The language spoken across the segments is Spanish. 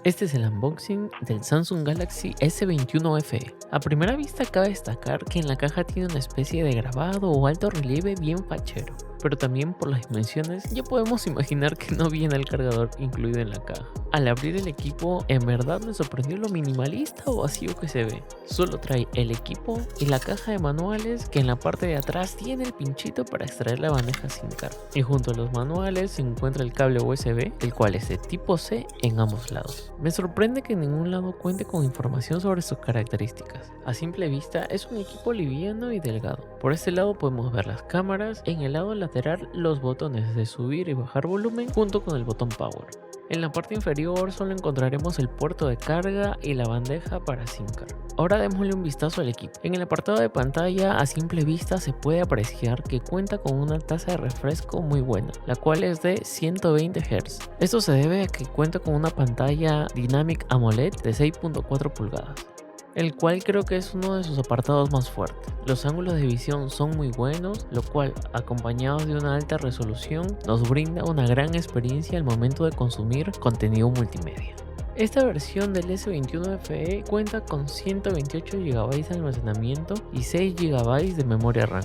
Este es el unboxing del Samsung Galaxy S21 FE. A primera vista cabe destacar que en la caja tiene una especie de grabado o alto relieve bien fachero, pero también por las dimensiones ya podemos imaginar que no viene el cargador incluido en la caja. Al abrir el equipo, en verdad me sorprendió lo minimalista o vacío que se ve. Solo trae el equipo y la caja de manuales, que en la parte de atrás tiene el pinchito para extraer la bandeja SIM card. Y junto a los manuales se encuentra el cable USB, el cual es de tipo C en ambos lados. Me sorprende que en ningún lado cuente con información sobre sus características. A simple vista es un equipo liviano y delgado. Por este lado podemos ver las cámaras, en el lado lateral los botones de subir y bajar volumen junto con el botón Power. En la parte inferior solo encontraremos el puerto de carga y la bandeja para SIM card. Ahora démosle un vistazo al equipo. En el apartado de pantalla a simple vista se puede apreciar que cuenta con una tasa de refresco muy buena, la cual es de 120 Hz. Esto se debe a que cuenta con una pantalla Dynamic AMOLED de 6.4 pulgadas. El cual creo que es uno de sus apartados más fuertes. Los ángulos de visión son muy buenos, lo cual, acompañados de una alta resolución, nos brinda una gran experiencia al momento de consumir contenido multimedia. Esta versión del S21 FE cuenta con 128 GB de almacenamiento y 6 GB de memoria RAM.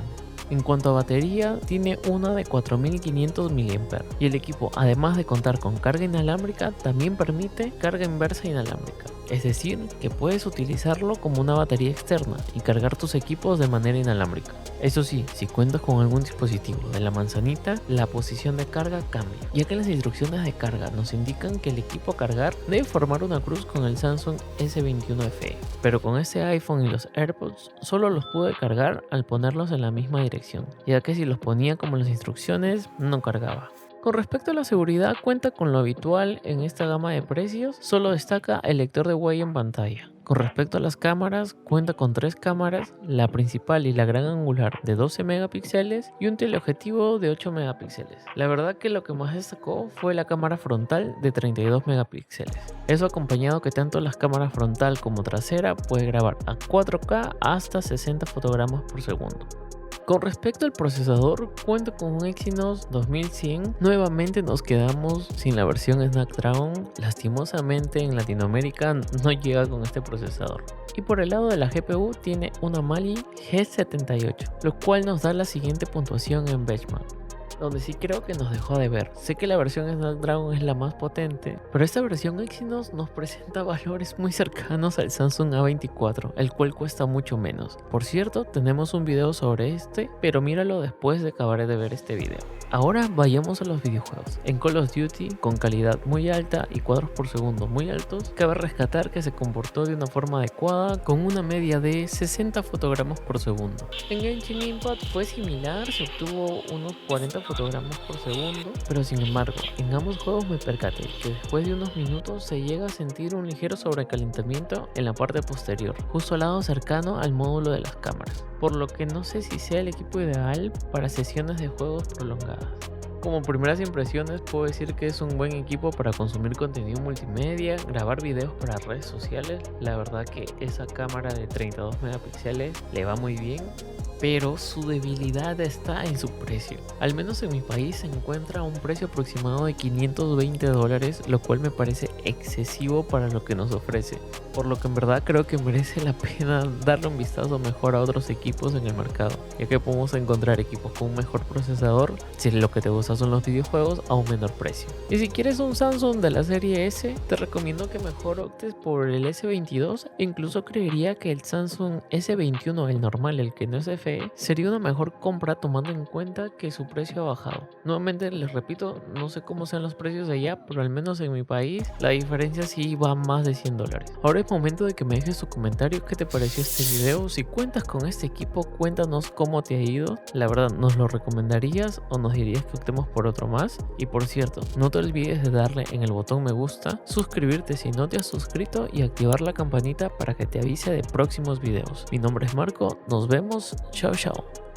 En cuanto a batería, tiene una de 4500 mAh y el equipo, además de contar con carga inalámbrica, también permite carga inversa inalámbrica. Es decir, que puedes utilizarlo como una batería externa y cargar tus equipos de manera inalámbrica. Eso sí, si cuentas con algún dispositivo de la manzanita, la posición de carga cambia, ya que las instrucciones de carga nos indican que el equipo a cargar debe formar una cruz con el Samsung S21 FE. Pero con este iPhone y los AirPods solo los pude cargar al ponerlos en la misma dirección, ya que si los ponía como las instrucciones no cargaba. Con respecto a la seguridad, cuenta con lo habitual en esta gama de precios, solo destaca el lector de huella en pantalla. Con respecto a las cámaras, cuenta con 3 cámaras, la principal y la gran angular de 12 megapíxeles y un teleobjetivo de 8 megapíxeles. La verdad que lo que más destacó fue la cámara frontal de 32 megapíxeles. Eso acompañado que tanto la cámara frontal como trasera puede grabar a 4K hasta 60 fotogramas por segundo. Con respecto al procesador, cuenta con un Exynos 2100. Nuevamente nos quedamos sin la versión Snapdragon. Lastimosamente en Latinoamérica no llega con este procesador. Y por el lado de la GPU tiene una Mali G78, lo cual nos da la siguiente puntuación en Benchmark, donde sí creo que nos dejó de ver. Sé que la versión Snapdragon es la más potente, pero esta versión Exynos nos presenta valores muy cercanos al Samsung A24, el cual cuesta mucho menos. Por cierto, tenemos un video sobre este, pero míralo después de acabar de ver este video. Ahora vayamos a los videojuegos. En Call of Duty, con calidad muy alta y cuadros por segundo muy altos, cabe rescatar que se comportó de una forma adecuada con una media de 60 fotogramas por segundo. En Genshin Impact fue similar, se obtuvo unos 40 fotogramas por segundo, pero sin embargo, en ambos juegos me percaté que después de unos minutos se llega a sentir un ligero sobrecalentamiento en la parte posterior, justo al lado cercano al módulo de las cámaras, por lo que no sé si sea el equipo ideal para sesiones de juegos prolongadas. Como primeras impresiones puedo decir que es un buen equipo para consumir contenido multimedia, grabar videos para redes sociales. La verdad que esa cámara de 32 megapíxeles le va muy bien, pero su debilidad está en su precio. Al menos en mi país se encuentra a un precio aproximado de $520, lo cual me parece excesivo para lo que nos ofrece, por lo que en verdad creo que merece la pena darle un vistazo mejor a otros equipos en el mercado, ya que podemos encontrar equipos con un mejor procesador si lo que te gusta son los videojuegos a un menor precio. Y si quieres un Samsung de la serie S, te recomiendo que mejor optes por el S22. Incluso creería que el Samsung S21, el normal, el que no es FE, sería una mejor compra tomando en cuenta que su precio ha bajado. Nuevamente les repito, no sé cómo sean los precios de allá, pero al menos en mi país la diferencia sí va más de $100. Ahora es momento de que me dejes tu comentario, qué te pareció este video. Si cuentas con este equipo, cuéntanos cómo te ha ido. La verdad, ¿nos lo recomendarías o nos dirías que optemos por otro más? Y por cierto, no te olvides de darle en el botón me gusta, suscribirte si no te has suscrito y activar la campanita para que te avise de próximos videos. Mi nombre es Marco, nos vemos, chao chao.